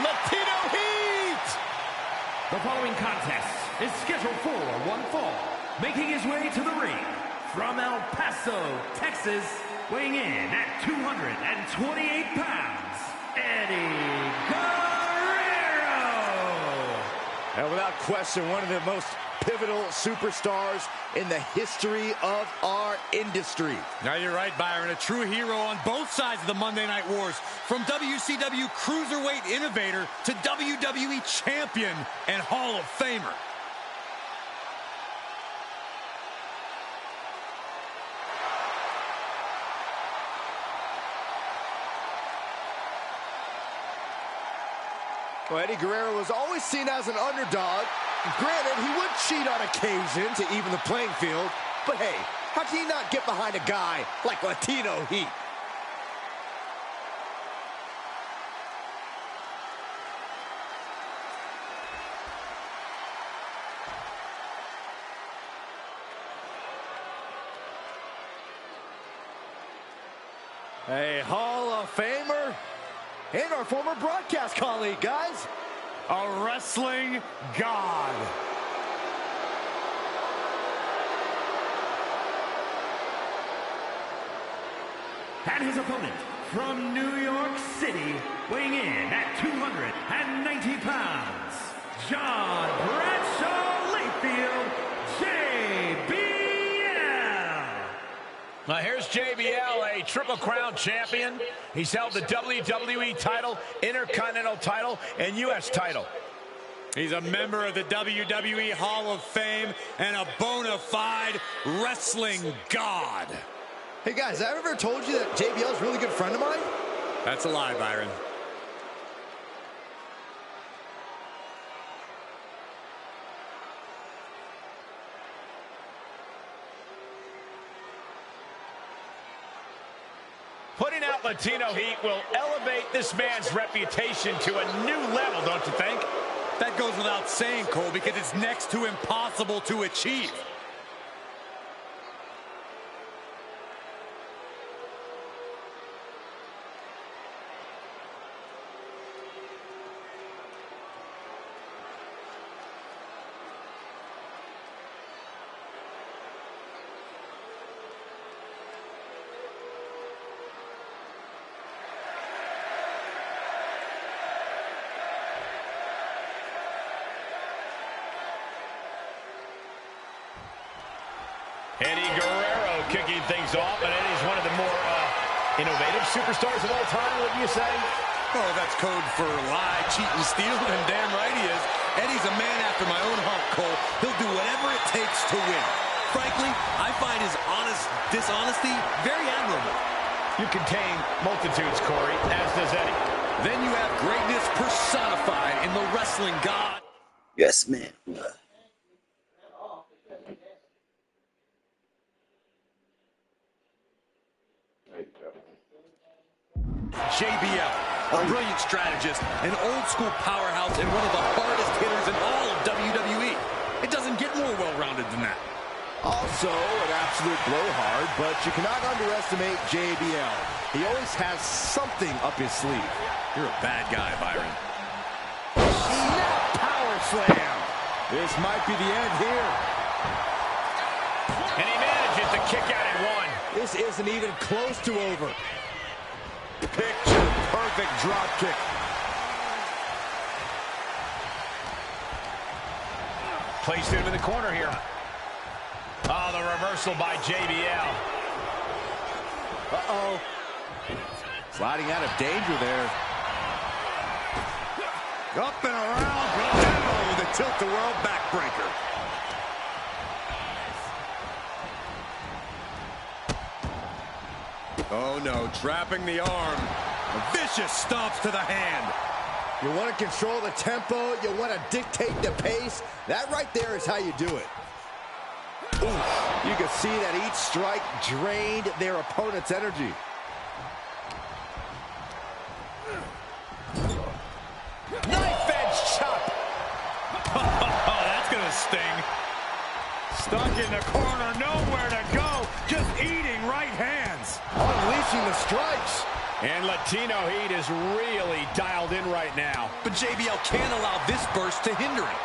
Latino Heat! The following contest is scheduled for one fall. Making his way to the ring from El Paso, Texas, weighing in at 228 pounds, Eddie Guerrero! And without question, one of the most pivotal superstars in the history of our industry. Now you're right, Byron. A true hero on both sides of the Monday Night Wars. From WCW Cruiserweight Innovator to WWE Champion and Hall of Famer. Well, Eddie Guerrero was always seen as an underdog. Granted, he would cheat on occasion to even the playing field. But hey, how can you not get behind a guy like Latino Heat? A Hall of Famer and our former broadcast colleague, guys. A wrestling god. And his opponent from New York City, weighing in at 290 pounds, John Bradshaw Layfield, JBL. Now here's JBL, a Triple Crown champion. He's held the WWE title, Intercontinental title, and U.S. title. He's a member of the WWE Hall of Fame and a bona fide wrestling god. Hey guys, have I ever told you that JBL is a really good friend of mine? That's a lie, Byron. Putting out Latino Heat will elevate this man's reputation to a new level, don't you think? That goes without saying, Cole, because it's next to impossible to achieve. Eddie Guerrero kicking things off, and Eddie's one of the more innovative superstars of all time, wouldn't you say? Oh, that's code for lie, cheat, and steal, and damn right he is. Eddie's a man after my own heart, Cole. He'll do whatever it takes to win. Frankly, I find his dishonesty very admirable. You contain multitudes, Corey, as does Eddie. Then you have greatness personified in the wrestling god. Yes, man. JBL, a brilliant strategist, an old-school powerhouse, and one of the hardest hitters in all of WWE. It doesn't get more well-rounded than that. Also, an absolute blowhard, but you cannot underestimate JBL. He always has something up his sleeve. You're a bad guy, Byron. Snap power slam. This might be the end here. And he manages to kick out at one. This isn't even close to over. Picture-perfect drop kick. Placed him in the corner here. Oh, the reversal by JBL. Uh-oh. Sliding out of danger there. Up and around. Oh, the tilt-the-world backbreaker. Oh, no, trapping the arm. A vicious stomps to the hand. You want to control the tempo. You want to dictate the pace. That right there is how you do it. Ooh, you can see that each strike drained their opponent's energy. Knife-edge chop. Oh, that's going to sting. Stuck in the corner, nowhere to go. Just eating right hands. Unleashing the strikes. And Latino Heat is really dialed in right now. But JBL can't allow this burst to hinder him.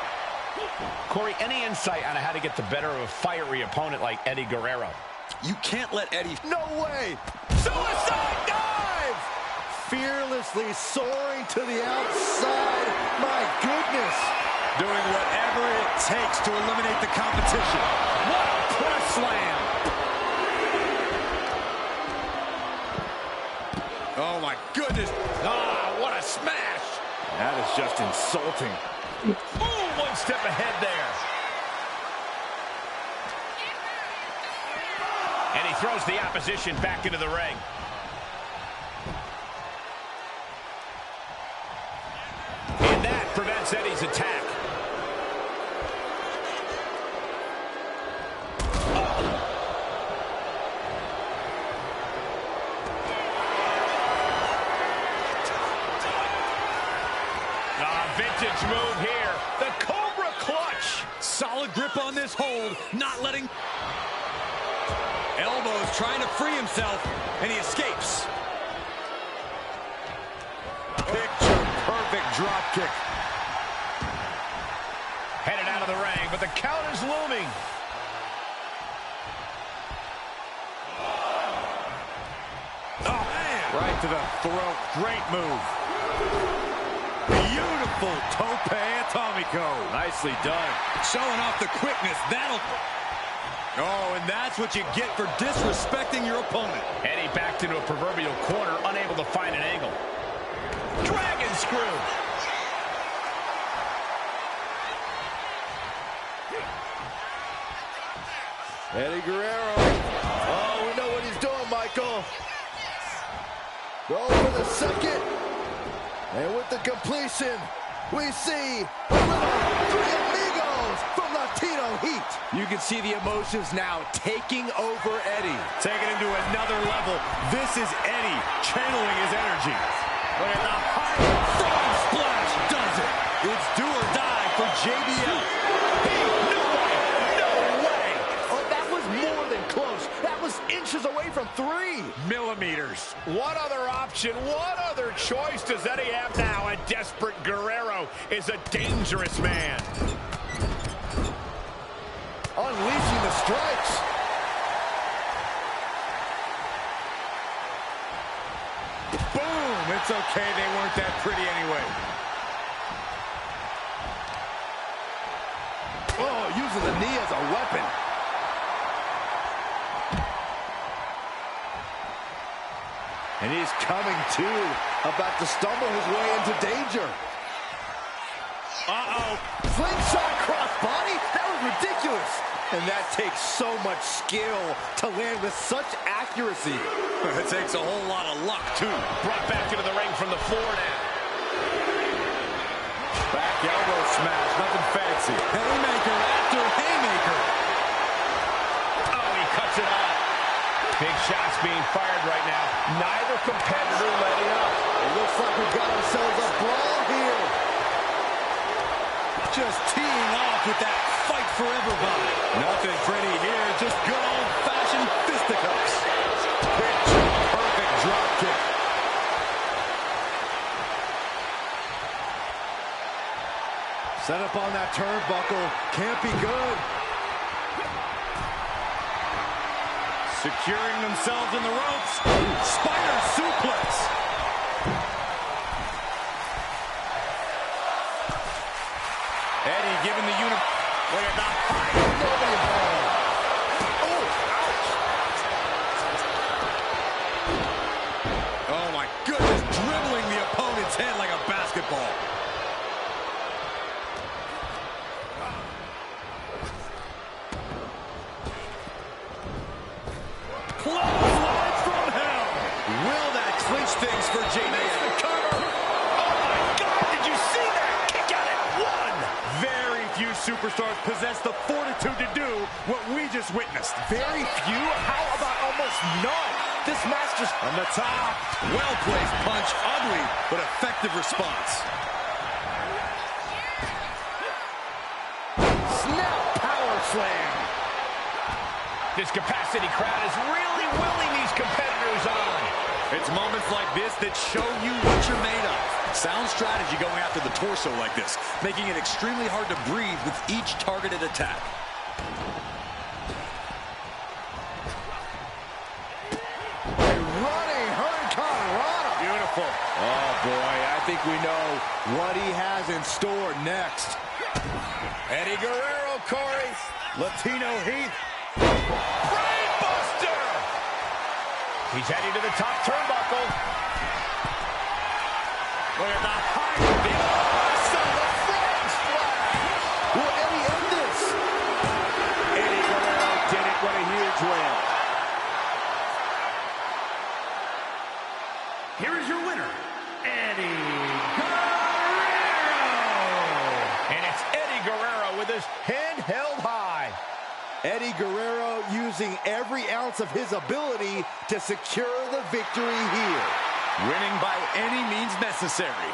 Corey, any insight on how to get the better of a fiery opponent like Eddie Guerrero? You can't let Eddie... No way! Suicide dive! Fearlessly soaring to the outside. My goodness. Doing whatever it takes to eliminate the competition. What a press slam! Oh, my goodness. Ah, what a smash! That is just insulting. Ooh, one step ahead there. And he throws the opposition back into the ring. And that prevents Eddie's attack. Vintage move here. The Cobra Clutch. Solid grip on this hold, not letting... Elbows trying to free himself, and he escapes. Picture-perfect drop kick. Headed out of the ring, but the count is looming. Oh, man. Right to the throat. Great move. Beautiful tope atomico. Nicely done. Showing off the quickness. That'll... Oh, and that's what you get for disrespecting your opponent. Eddie backed into a proverbial corner, unable to find an angle. Dragon screw. Eddie Guerrero. Oh, we know what he's doing, Michael. Go for the second. And with the completion, we see a little Three Amigos from Latino Heat. You can see the emotions now taking over Eddie. Taking him to another level. This is Eddie channeling his energy. Look at the high frog splash does it. It's do or die for JBL. No way. Oh, that was more than close. That was inches away from 3 millimeters. What other option, what other choice does Eddie have now? A desperate Guerrero is a dangerous man. Unleashing the strikes. Boom! It's okay, they weren't that pretty anyway. Oh, using the knee as a weapon. And he's coming to, about to stumble his way into danger. Uh-oh. Slingshot crossbody? That was ridiculous. And that takes so much skill to land with such accuracy. It takes a whole lot of luck, too. Brought back into the ring from the floor now. Back elbow smash, nothing fancy. Haymaker after haymaker. Oh, he cuts it off. Big shots being fired right now. Neither competitor letting up. It looks like we've got ourselves a brawl here. Just teeing off with that fight forever vibe. Nothing pretty here, just good old-fashioned fisticuffs. Picture-perfect drop kick. Set up on that turnbuckle. Can't be good. Securing themselves in the ropes. Spider suplex. Eddie giving the unit. Look at that fight. Nobody home. Oh, ouch. Oh, my goodness. Dribbling the opponent's head like a basketball. Clothesline from hell. Will that clinch things for JBL? The cover. Oh, my God. Did you see that? Kick out at one. Very few superstars possess the fortitude to do what we just witnessed. Very few? How about almost none? This match just... On the top, well-placed punch, ugly, but effective response. Snap power slam. This capacity crowd is really willing these competitors on. It's moments like this that show you what you're made of. Sound strategy going after the torso like this, making it extremely hard to breathe with each targeted attack. A running hurricane rana. Beautiful. Oh, boy, I think we know what he has in store next. Eddie Guerrero, Corey. Latino Heat. Brainbuster! He's heading to the top turnbuckle. Look at the height of the awesome, the frog splash. Will Eddie end this? Eddie Guerrero did it. What a huge win. Here is your winner, Eddie Guerrero. And it's Eddie Guerrero with his head held high. Eddie Guerrero using every ounce of his ability to secure the victory here. Winning by any means necessary.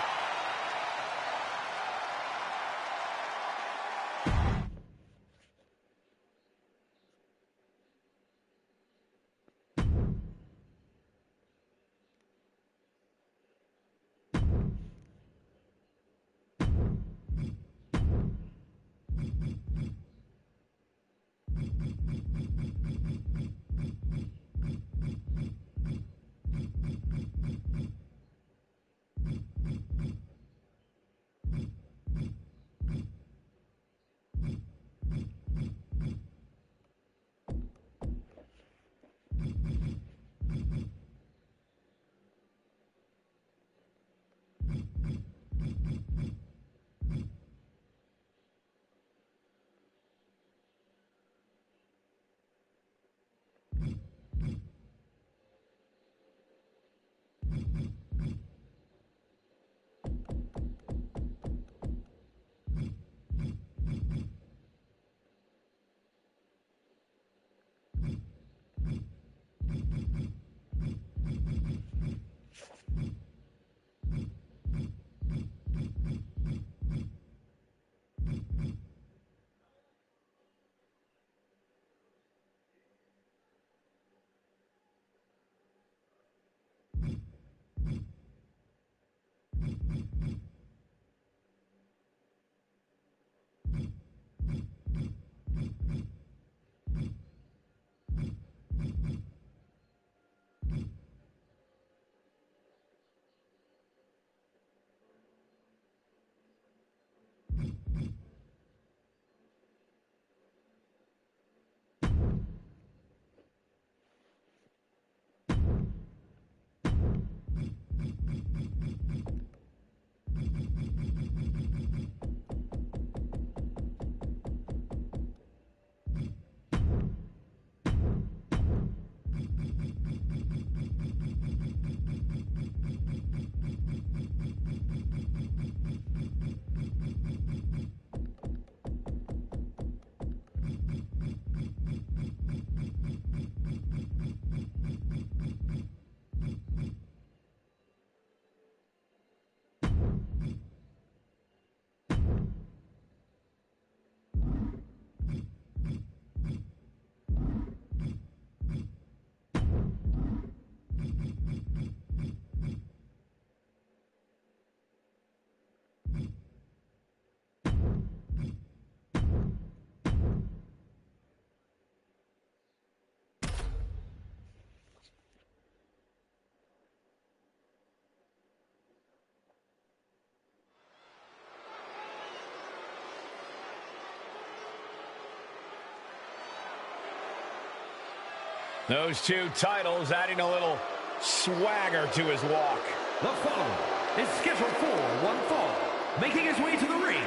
Those two titles adding a little swagger to his walk. The following is scheduled for one fall, making his way to the ring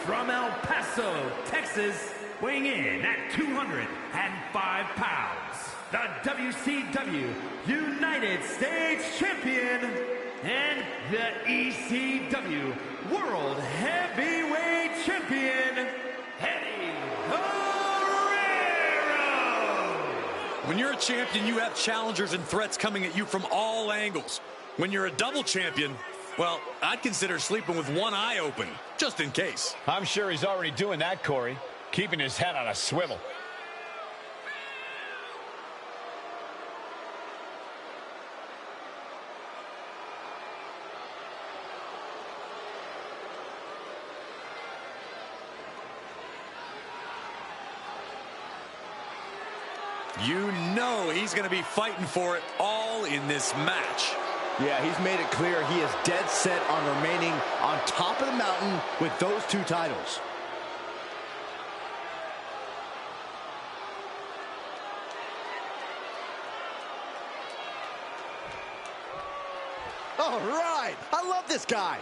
from El Paso, Texas, weighing in at 205 pounds, the WCW United States Champion and the ECW World Heavyweight Champion, Eddie Guerrero. When you're a champion, you have challengers and threats coming at you from all angles. When you're a double champion, well, I'd consider sleeping with one eye open, just in case. I'm sure he's already doing that, Corey, keeping his head on a swivel. You know he's going to be fighting for it all in this match. Yeah, he's made it clear he is dead set on remaining on top of the mountain with those two titles. All right, I love this guy.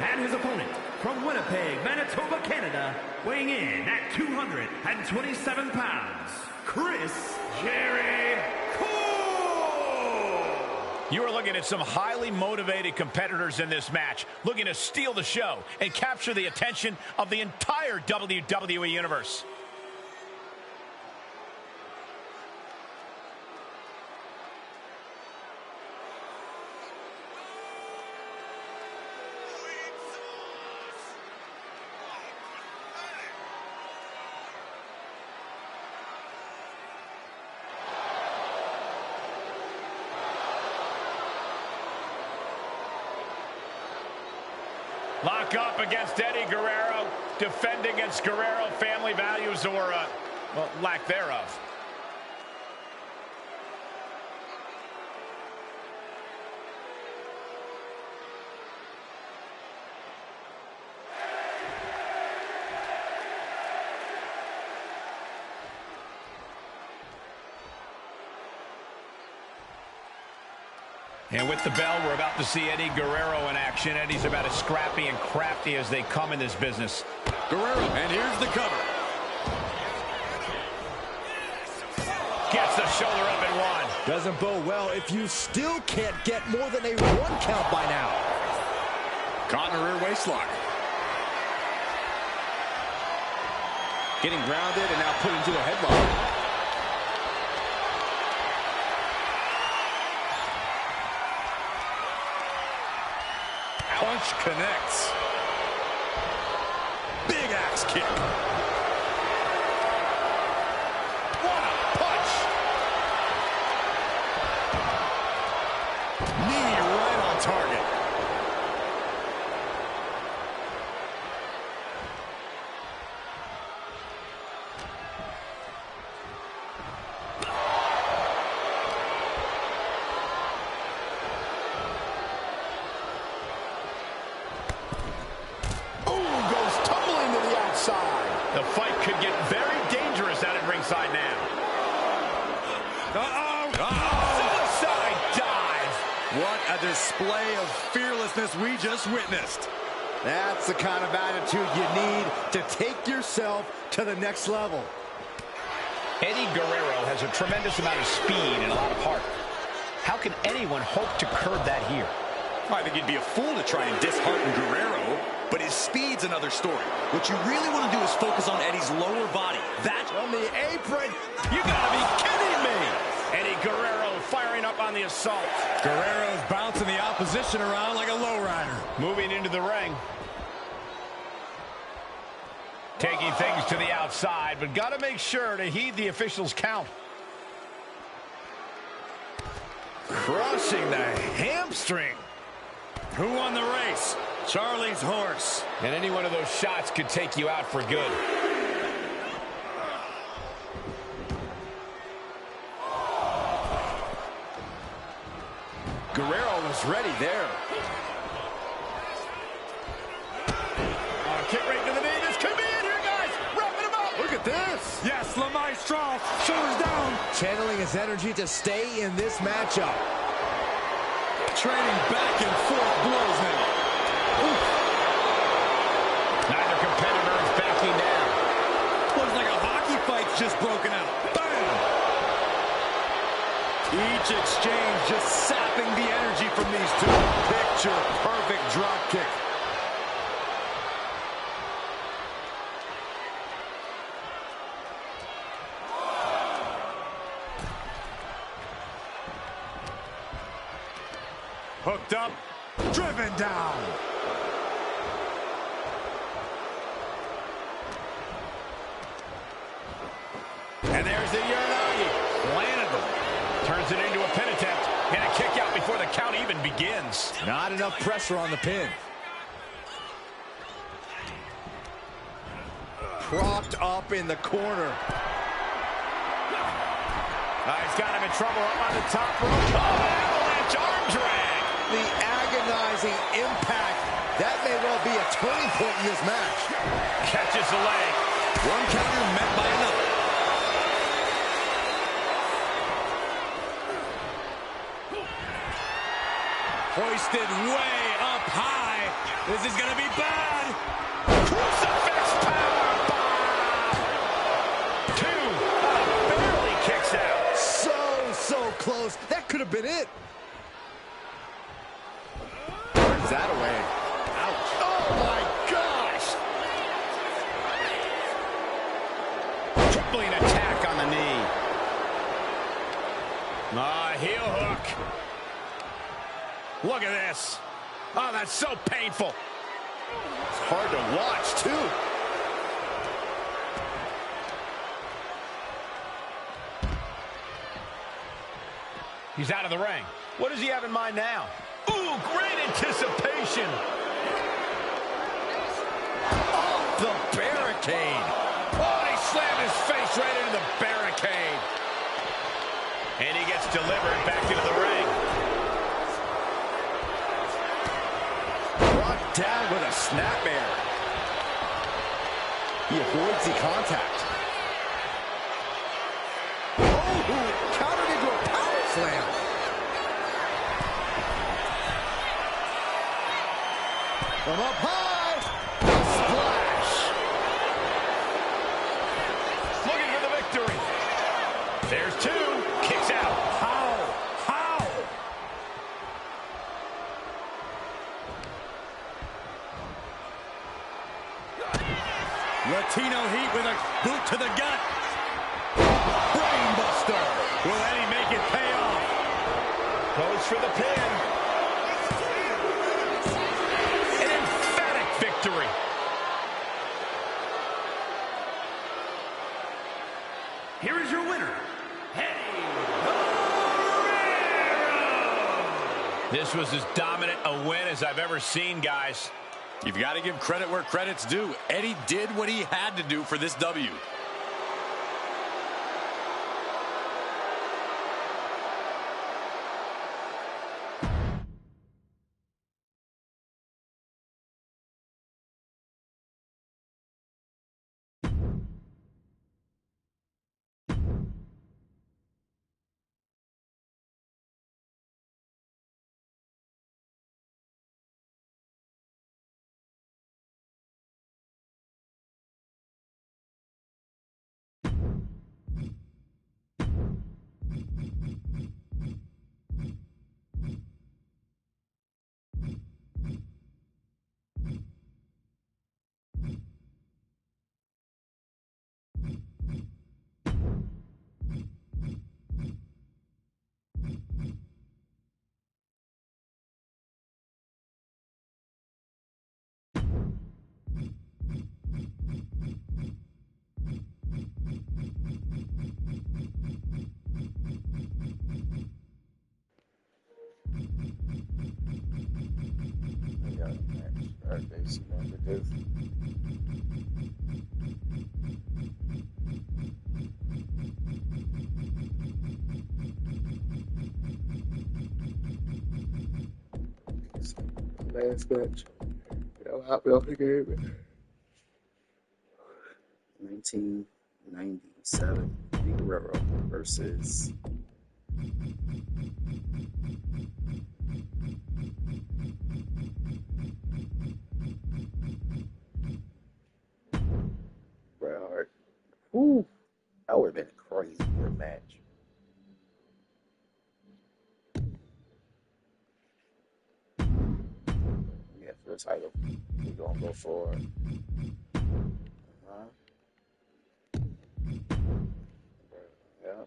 And his opponent, from Winnipeg, Manitoba, Canada, weighing in at 227 pounds, Chris Jericho! You are looking at some highly motivated competitors in this match, looking to steal the show and capture the attention of the entire WWE Universe. Lock up against Eddie Guerrero, defend against Guerrero family values or, well, lack thereof. And with the bell, we're about to see Eddie Guerrero in action. Eddie's about as scrappy and crafty as they come in this business. Guerrero, and here's the cover. Gets the shoulder up and one. Doesn't bode well if you still can't get more than a 1 count by now. Caught in a rear waist lock. Getting grounded and now put into a headlock. Punch connects. Big axe kick. What a punch. Knee right on target. The fight could get very dangerous out at ringside now. Suicide dive. What a display of fearlessness we just witnessed. That's the kind of attitude you need to take yourself to the next level. Eddie Guerrero has a tremendous amount of speed and a lot of heart. How can anyone hope to curb that here? I think you'd be a fool to try and dishearten Guerrero, but his speed's another story. What you really want to do is focus on Eddie's lower body. That On the apron. You gotta be kidding me! Eddie Guerrero firing up on the assault. Guerrero's bouncing the opposition around like a lowrider. Moving into the ring. Taking things to the outside, but got to make sure to heed the officials' count. Crushing the hamstring. Who won the race? Charlie's horse. And any one of those shots could take you out for good. Guerrero was ready there. Kick right to the knee. This could be it here, guys. Wrapping him up. Look at this. Yes, Le Maestro. Shoulders down. Channeling his energy to stay in this matchup. Trading back and forth blows now. Oof. Neither competitor is backing down. Looks like a hockey fight's just broken out. Bam! Each exchange just sapping the energy from these two. Picture perfect drop kick. Hooked up, driven down. And there's the Uranagi. Landed them. Turns it into a pin attempt. And a kick out before the count even begins. Not enough pressure on the pin. Propped up in the corner. He's got him in trouble up on the top rope. Oh, avalanche arm drag. The agonizing impact. That may well be a turning point in this match. Catches the leg. One counter met by another. Hoisted way up high. This is going to be bad. Crucifix power bomb. Two. Barely kicks out. So close. That could have been it. Turns that away. Ouch. Oh, my gosh. Tripling attack on the knee. Heel hook. Look at this. Oh, that's so painful. It's hard to watch, too. He's out of the ring. What does he have in mind now? Ooh, great anticipation. Off the barricade. Oh, and he slammed his face right into the barricade. And he gets delivered back into the ring. Brought down with a snapmare. He avoids the contact. Oh, countered into a power slam. From up high, splash. Looking for the victory. There's two. Kicks out. How? Latino heat with a boot to the gut. Brainbuster. Will Eddie make it pay off? Goes for the pin. An emphatic victory. Here is your winner, Eddie Guerrero. This was as dominant a win as I've ever seen, guys. You've got to give credit where credit's due. Eddie did what he had to do for this W. Last match. How happy I forgave it. 1997. Eddie Guerrero versus Bret Hart. Ooh, that would have been a crazy good match. Yeah, for the title, we're gonna go for it. Yeah.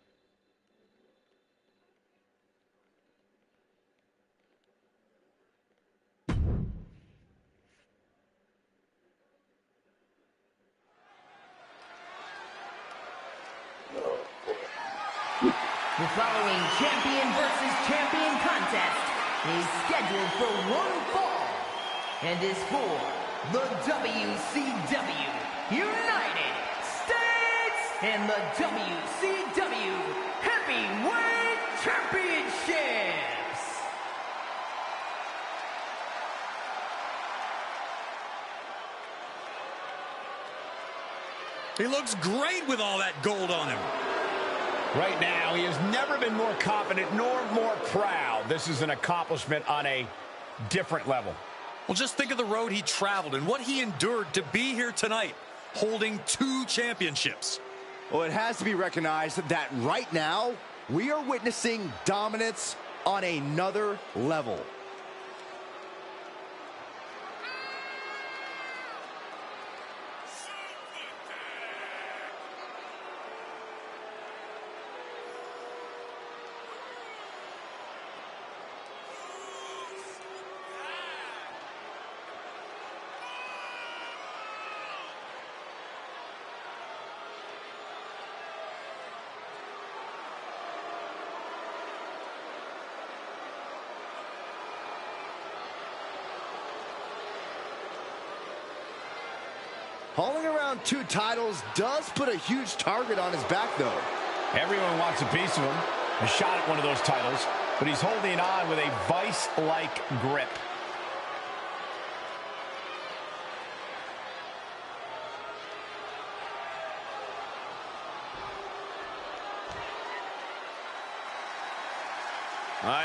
No. The following champion versus champion contest is scheduled for one fall and is for the WCW United States and the WCW Heavyweight Championships. He looks great with all that gold on him. Right now, he has never been more confident nor more proud. This is an accomplishment on a different level. Well, just think of the road he traveled and what he endured to be here tonight, holding 2 championships. Well, it has to be recognized that right now, we are witnessing dominance on another level. Hauling around 2 titles does put a huge target on his back, though. Everyone wants a piece of him, a shot at one of those titles, but he's holding on with a vice-like grip.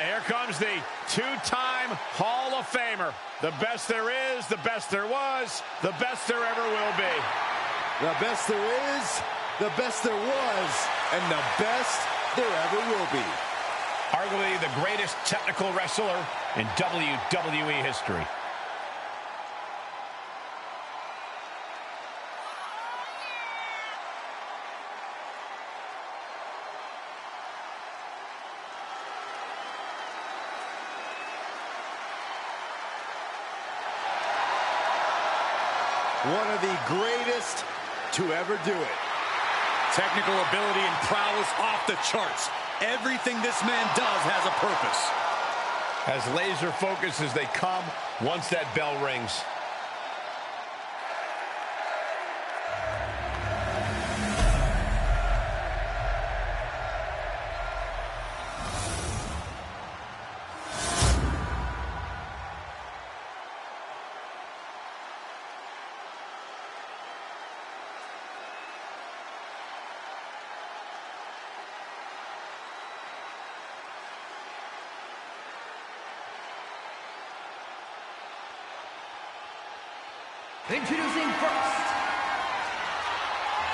Here comes the 2-time Hall of Famer. The best there is, the best there was, the best there ever will be. The best there is, the best there was, and the best there ever will be. Arguably the greatest technical wrestler in WWE history. One of the greatest to ever do it. Technical ability and prowess off the charts. Everything this man does has a purpose. As laser focused as they come once that bell rings. Introducing first,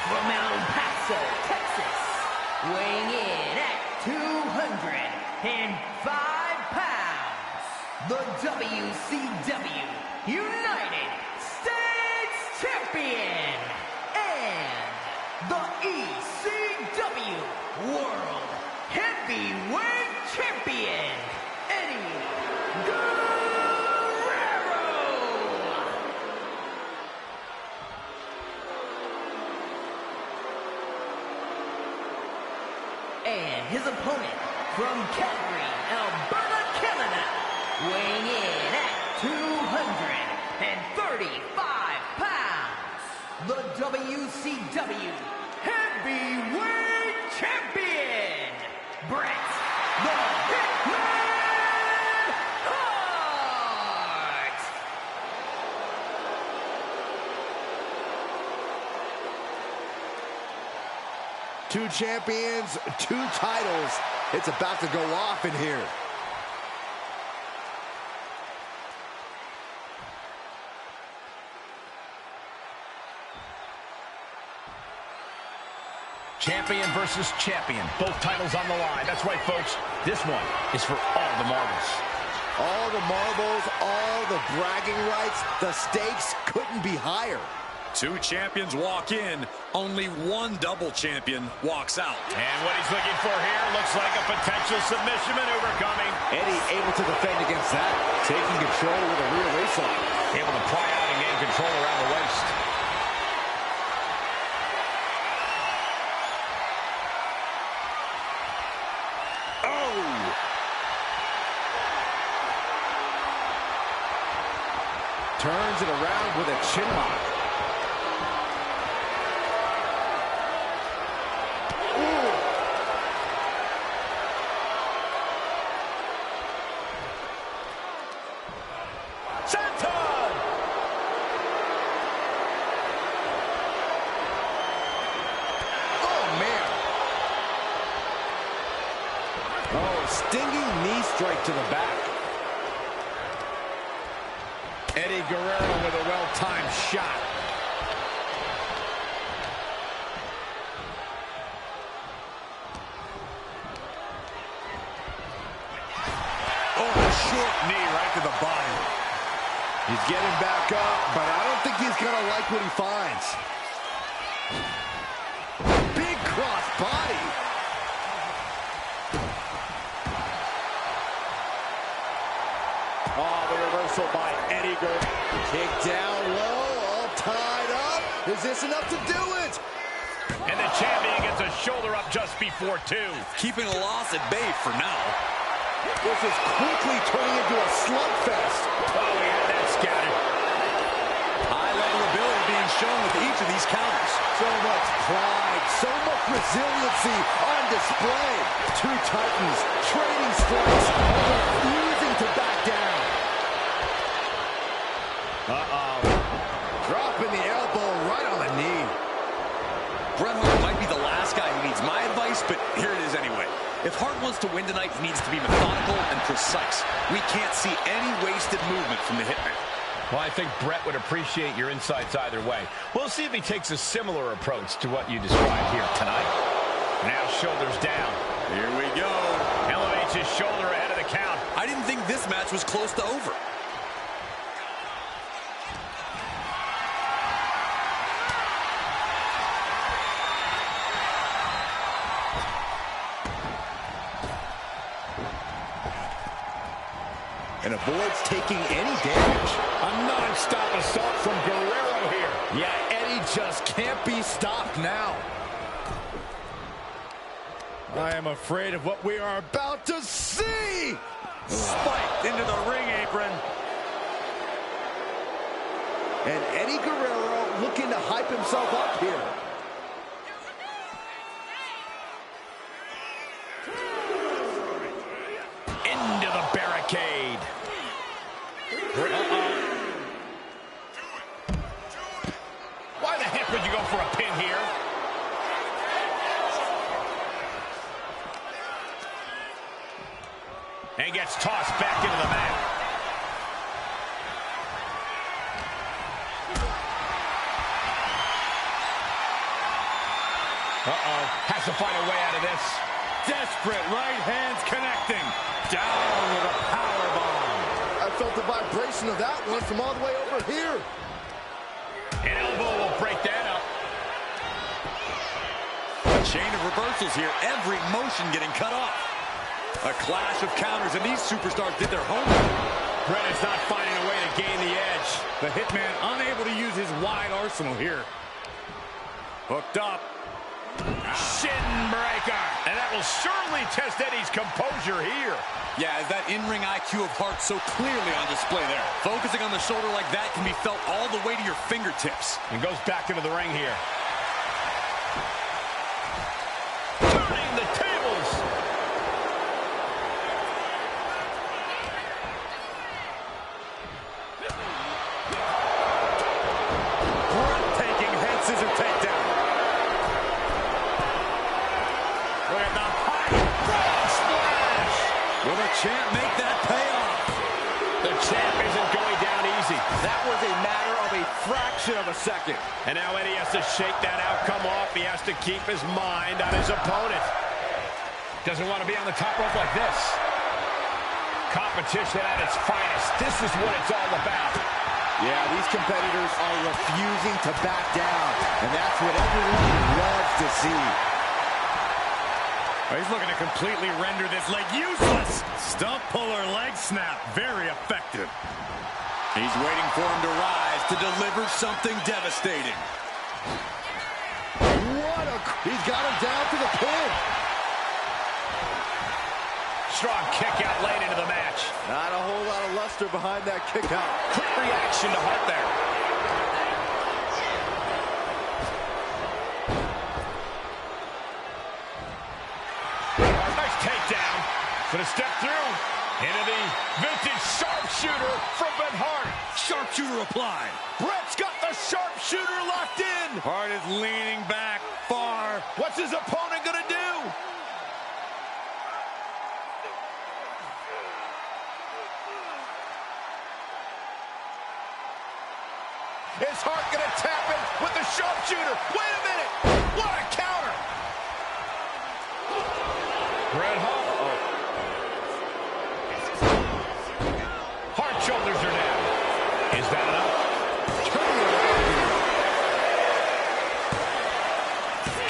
from El Paso, Texas, weighing in at 205 pounds, the WCW United States Champion and the ECW World Heavyweight Champion, Eddie Guerrero. And his opponent from Calgary, Alberta, Canada, weighing in at 235 pounds, the WCW Heavyweight Champion, Bret the Hitman Hart. Two champions, 2 titles. It's about to go off in here. Champion versus champion. Both titles on the line. That's right, folks. This one is for all the marbles. All the marbles, all the bragging rights. The stakes couldn't be higher. 2 champions walk in, only 1 double champion walks out. And what he's looking for here looks like a potential submission maneuver coming. Eddie able to defend against that, taking control with a rear waist lock. Able to pry out and gain control around the waist. chin lock. Stinging knee strike to the back. Eddie Guerrero with a well-timed shot. Oh, a short knee right to the body. He's getting back up, but I don't think he's going to like what he finds. Big cross body. Oh, the reversal by Eddie Guerrero. Kick down low, all tied up. Is this enough to do it? And the champion gets a shoulder up just before 2. Keeping a loss at bay for now. This is quickly turning into a slugfest. Oh, we had that scattered. High level ability being shown with each of these counters. So much pride, so much resiliency on display. Two titans trading strikes and refusing to back down. Uh-oh. Dropping the elbow right on the knee. Bret Hart might be the last guy who needs my advice, but here it is anyway. If Hart wants to win tonight, he needs to be methodical and precise. We can't see any wasted movement from the Hitman. Well, I think Bret would appreciate your insights either way. We'll see if he takes a similar approach to what you described here tonight. Now shoulders down. Here we go. Elevates his shoulder ahead of the count. I didn't think this match was close to over. And avoids taking any damage. A non-stop assault from Guerrero here. Yeah, Eddie just can't be stopped now. I am afraid of what we are about to see. Spiked into the ring apron. And Eddie Guerrero looking to hype himself up here. Into the barricade. Why the heck would you go for a pin here? And gets tossed back into the mat. Has to find a way out of this. Desperate right hands connecting. Down with a powerbomb. I felt the vibration of that one from all the way over here. An elbow will break that up. A chain of reversals here. Every motion getting cut off. A clash of counters, and these superstars did their homework. Bret is not finding a way to gain the edge. The Hitman unable to use his wide arsenal here. Hooked up. Shin breaker. And that will surely test Eddie's composure here. Yeah, as that in-ring IQ of Hart so clearly on display there. Focusing on the shoulder like that can be felt all the way to your fingertips. And goes back into the ring here. Turning the tables. Breathtaking head scissor takedown. Look at the high frog splash. Will the champ make that pay off? The champ isn't going down easy. That was a matter of a fraction of a second. And now Eddie has to shake that outcome off. He has to keep his mind on his opponent. Doesn't want to be on the top rope like this. Competition at its finest. This is what it's all about. Yeah, these competitors are refusing to back down, and that's what everyone loves to see. He's looking to completely render this leg useless. Stump puller leg snap. Very effective. He's waiting for him to rise to deliver something devastating. He's got him down to the pin. Strong kick out late into the match. Not a whole lot of luster behind that kick out. Quick reaction to Hart there. Nice takedown. Gonna step through into the vintage sharpshooter from Bret Hart. Sharpshooter applied. Bret's got the sharpshooter locked in. Hart is leaning back far. What's his opponent gonna do? Is Hart gonna tap in with the sharpshooter? Wait a minute! What a counter! Bret Hart. Hart shoulders are down. Is that enough?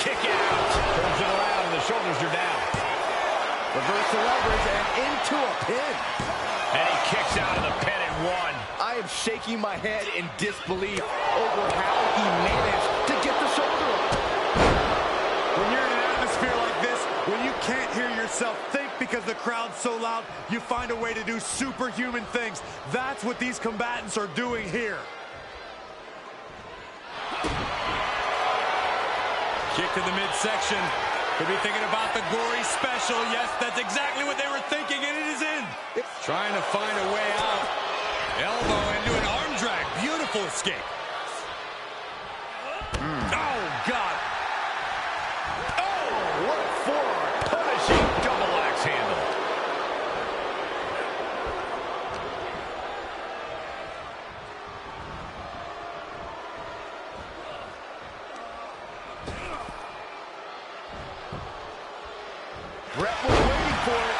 Kick out. Turns it around and the shoulders are down. Reverse the leverage and into a pin. And he kicks out of the pin at one. I am shaking my head in disbelief over how he managed to get the shoulder up. When you're in an atmosphere like this, when you can't hear yourself think because the crowd's so loud, you find a way to do superhuman things. That's what these combatants are doing here. Kick to the midsection. Could be thinking about the gory special. Yes, that's exactly what they were thinking, and it is in. Trying to find a way out. Elbow into an arm drag. Beautiful escape. Oh, God. Oh, what a forearm. Punishing double axe handle. Bret was waiting for it.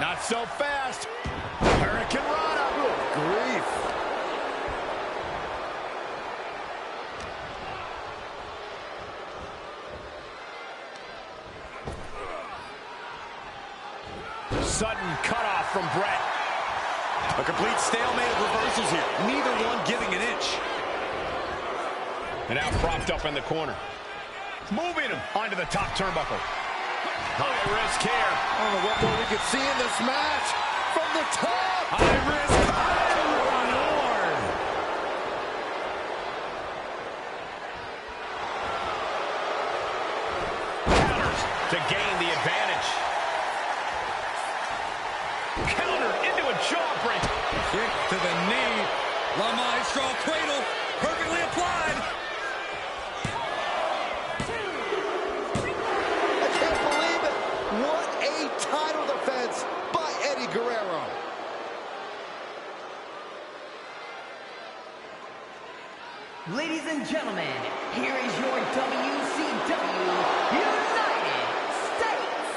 Not so fast. Hurricane Rana. Good grief. Sudden cutoff from Bret. A complete stalemate of reversals here. Neither one giving an inch. And now propped up in the corner. Moving him onto the top turnbuckle. High risk here. I don't know what more we could see in this match. From the top. High risk. Oh, Lord. Counters to gain the advantage. Counter into a jawbreak. Kick to the knee. La Maestro cradle. Perfectly applied. I can't believe it. What a title defense by Eddie Guerrero. Ladies and gentlemen, here is your WCW United States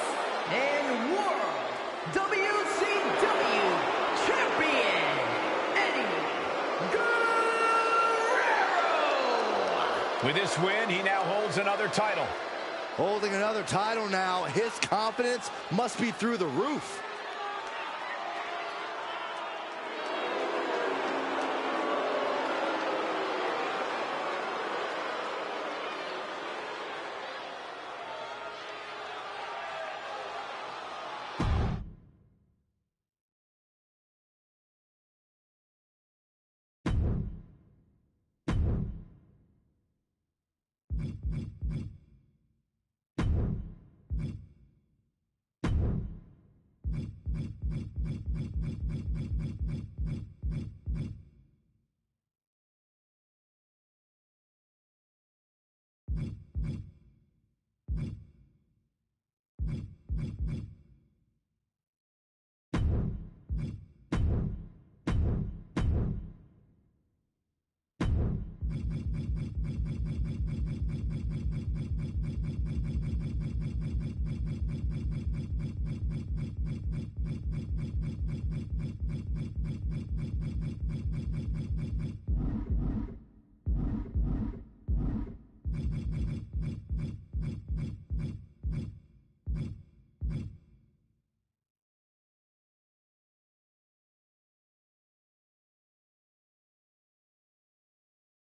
and World WCW Champion, Eddie Guerrero! With this win, he now holds another title. Holding another title now. His confidence must be through the roof.